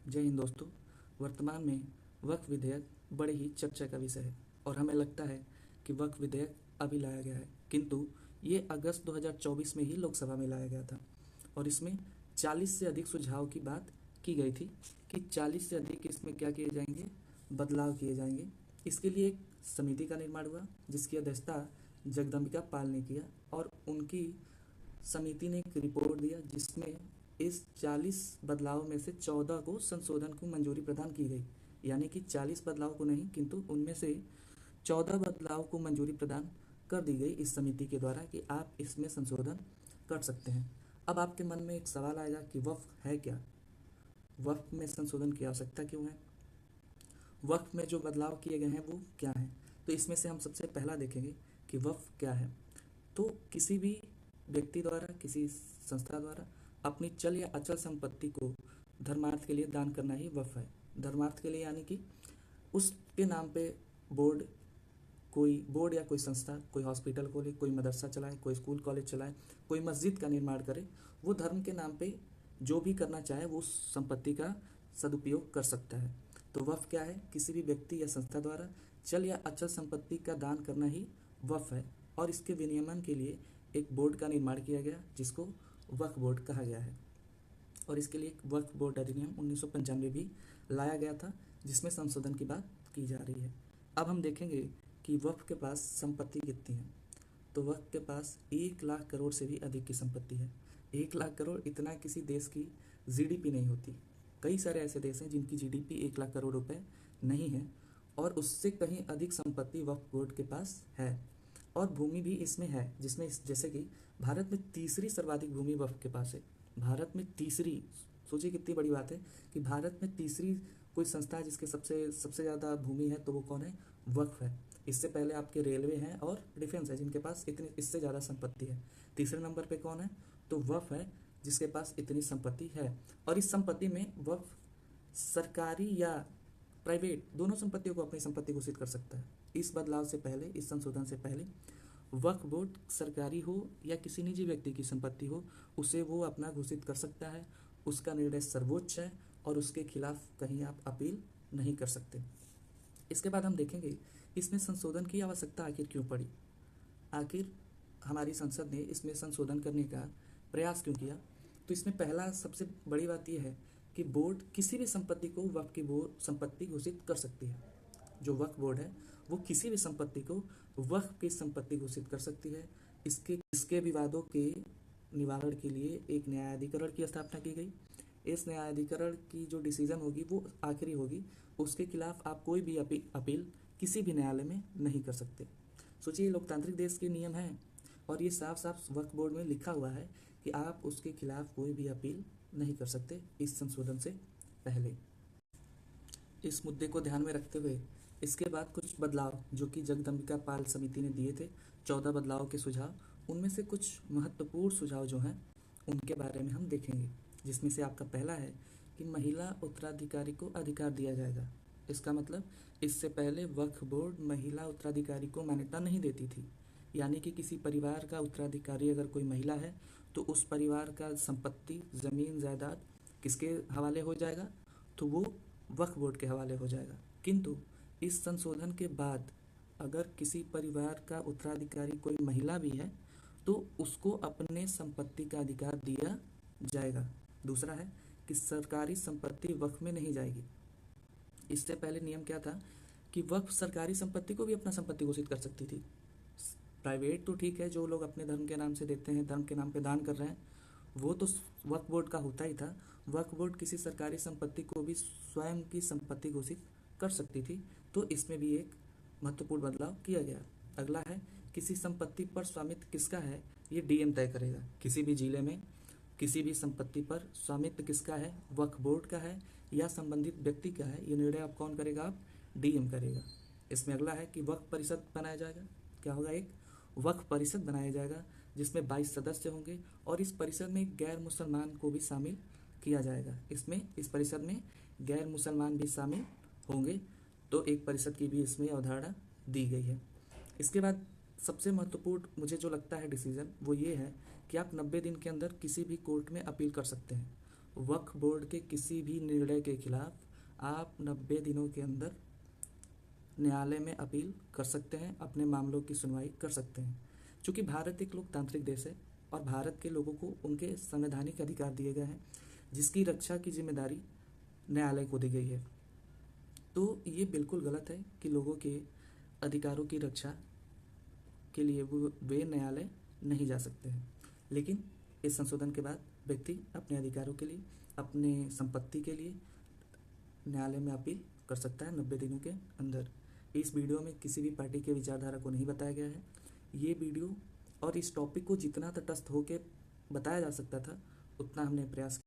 जय हिंद दोस्तों। वर्तमान में वक्फ विधेयक बड़े ही चर्चा का विषय है और हमें लगता है कि वक्फ विधेयक अभी लाया गया है, किंतु ये अगस्त 2024 में ही लोकसभा में लाया गया था और इसमें 40 से अधिक सुझाव की बात की गई थी कि 40 से अधिक इसमें क्या किए जाएंगे, बदलाव किए जाएंगे। इसके लिए एक समिति का निर्माण हुआ जिसकी अध्यक्षता जगदम्बिका पाल ने किया और उनकी समिति ने एक रिपोर्ट दिया जिसमें इस 40 बदलाव में से 14 को संशोधन को मंजूरी प्रदान की गई। यानी कि 40 बदलाव को नहीं, किंतु उनमें से 14 बदलाव को मंजूरी प्रदान कर दी गई इस समिति के द्वारा कि आप इसमें संशोधन कर सकते हैं। अब आपके मन में एक सवाल आएगा कि वक्फ है क्या, वक्फ में संशोधन की आवश्यकता क्यों है, वक्फ में जो बदलाव किए गए हैं वो क्या हैं। तो इसमें से हम सबसे पहला देखेंगे कि वक्फ क्या है। तो किसी भी व्यक्ति द्वारा, किसी संस्था द्वारा अपनी चल या अचल संपत्ति को धर्मार्थ के लिए दान करना ही वक्फ है। धर्मार्थ के लिए यानी कि उसके नाम पे कोई बोर्ड या कोई संस्था कोई हॉस्पिटल खोले, कोई मदरसा चलाए, कोई स्कूल कॉलेज चलाए, कोई मस्जिद का निर्माण करे, वो धर्म के नाम पे जो भी करना चाहे वो उस संपत्ति का सदुपयोग कर सकता है। तो वक्फ क्या है? किसी भी व्यक्ति या संस्था द्वारा चल या अचल संपत्ति का दान करना ही वक्फ है और इसके विनियमन के लिए एक बोर्ड का निर्माण किया गया जिसको वक्फ बोर्ड कहा गया है। और इसके लिए एक वक्फ बोर्ड अधिनियम 1995 भी लाया गया था जिसमें संशोधन की बात की जा रही है। अब हम देखेंगे कि वक्फ के पास संपत्ति कितनी है। तो वक्फ के पास 1 लाख करोड़ से भी अधिक की संपत्ति है। 1 लाख करोड़ इतना किसी देश की जीडीपी नहीं होती। कई सारे ऐसे देश हैं जिनकी जीडीपी 1 लाख करोड़ रुपए नहीं है और उससे कहीं अधिक संपत्ति वक्फ बोर्ड के पास है। और भूमि भी इसमें है, जिसमें जैसे कि भारत में तीसरी सर्वाधिक भूमि वक्फ के पास है। भारत में तीसरी, सोचिए कितनी बड़ी बात है कि भारत में तीसरी कोई संस्था है जिसके सबसे ज़्यादा भूमि है, तो वो कौन है? वक्फ है। इससे पहले आपके रेलवे हैं और डिफेंस है जिनके पास इतनी इससे ज़्यादा संपत्ति है। तीसरे नंबर पे कौन है? तो वक्फ है जिसके पास इतनी संपत्ति है। और इस संपत्ति में वक्फ सरकारी या प्राइवेट दोनों संपत्तियों को अपनी संपत्ति घोषित कर सकता है। इस बदलाव से पहले, इस संशोधन से पहले वक्फ बोर्ड सरकारी हो या किसी निजी व्यक्ति की संपत्ति हो, उसे वो अपना घोषित कर सकता है। उसका निर्णय सर्वोच्च है और उसके खिलाफ कहीं आप अपील नहीं कर सकते। इसके बाद हम देखेंगे इसमें संशोधन की आवश्यकता आखिर क्यों पड़ी, आखिर हमारी संसद ने इसमें संशोधन करने का प्रयास क्यों किया। तो इसमें पहला सबसे बड़ी बात यह है कि बोर्ड किसी भी संपत्ति को वक्फ की संपत्ति घोषित कर सकती है। जो वक्फ बोर्ड है वो किसी भी संपत्ति को वक्फ की संपत्ति घोषित कर सकती है। इसके विवादों के निवारण के लिए एक न्यायाधिकरण की स्थापना की गई। इस न्यायाधिकरण की जो डिसीजन होगी वो आखिरी होगी, उसके खिलाफ आप कोई भी अपील किसी भी न्यायालय में नहीं कर सकते। सोचिए, लोकतांत्रिक देश के नियम हैं और ये साफ साफ वक्फ बोर्ड में लिखा हुआ है कि आप उसके खिलाफ कोई भी अपील नहीं कर सकते इस संशोधन से पहले। इस मुद्दे को ध्यान में रखते हुए इसके बाद कुछ बदलाव जो कि जगदम्बिका पाल समिति ने दिए थे, 14 बदलाव के सुझाव, उनमें से कुछ महत्वपूर्ण सुझाव जो हैं उनके बारे में हम देखेंगे। जिसमें से आपका पहला है कि महिला उत्तराधिकारी को अधिकार दिया जाएगा। इसका मतलब इससे पहले वक्फ बोर्ड महिला उत्तराधिकारी को मान्यता नहीं देती थी। यानी कि किसी परिवार का उत्तराधिकारी अगर कोई महिला है तो उस परिवार का संपत्ति, जमीन, जायदाद किसके हवाले हो जाएगा? तो वो वक्फ बोर्ड के हवाले हो जाएगा। किंतु इस संशोधन के बाद अगर किसी परिवार का उत्तराधिकारी कोई महिला भी है तो उसको अपने संपत्ति का अधिकार दिया जाएगा। दूसरा है कि सरकारी संपत्ति वक्फ में नहीं जाएगी। इससे पहले नियम क्या था कि वक्फ सरकारी संपत्ति को भी अपना संपत्ति घोषित कर सकती थी। प्राइवेट तो ठीक है, जो लोग अपने धर्म के नाम से देते हैं, धर्म के नाम पे दान कर रहे हैं, वो तो वक्फ बोर्ड का होता ही था। वक्फ बोर्ड किसी सरकारी संपत्ति को भी स्वयं की संपत्ति घोषित कर सकती थी। तो इसमें भी एक महत्वपूर्ण बदलाव किया गया। अगला है किसी संपत्ति पर स्वामित्व किसका है ये डीएम तय करेगा। किसी भी जिले में किसी भी संपत्ति पर स्वामित्व किसका है, वक्फ बोर्ड का है या संबंधित व्यक्ति का है, ये निर्णय अब कौन करेगा? आप डीएम करेगा। इसमें अगला है कि वक्फ परिषद बनाया जाएगा। क्या होगा? एक वक्फ परिषद बनाया जाएगा जिसमें 22 सदस्य होंगे और इस परिषद में गैर मुसलमान को भी शामिल किया जाएगा। इस परिषद में गैर मुसलमान भी शामिल होंगे। तो एक परिषद की भी इसमें अवधारणा दी गई है। इसके बाद सबसे महत्वपूर्ण मुझे जो लगता है डिसीजन वो ये है कि आप 90 दिन के अंदर किसी भी कोर्ट में अपील कर सकते हैं। वक्फ बोर्ड के किसी भी निर्णय के खिलाफ आप 90 दिनों के अंदर न्यायालय में अपील कर सकते हैं, अपने मामलों की सुनवाई कर सकते हैं। चूँकि भारत एक लोकतांत्रिक देश है और भारत के लोगों को उनके संवैधानिक अधिकार दिए गए हैं, जिसकी रक्षा की जिम्मेदारी न्यायालय को दी गई है। तो ये बिल्कुल गलत है कि लोगों के अधिकारों की रक्षा के लिए वे न्यायालय नहीं जा सकते हैं। लेकिन इस संशोधन के बाद व्यक्ति अपने अधिकारों के लिए, अपने संपत्ति के लिए न्यायालय में अपील कर सकता है 90 दिनों के अंदर। इस वीडियो में किसी भी पार्टी के विचारधारा को नहीं बताया गया है। ये वीडियो और इस टॉपिक को जितना तटस्थ होकर बताया जा सकता था उतना हमने प्रयास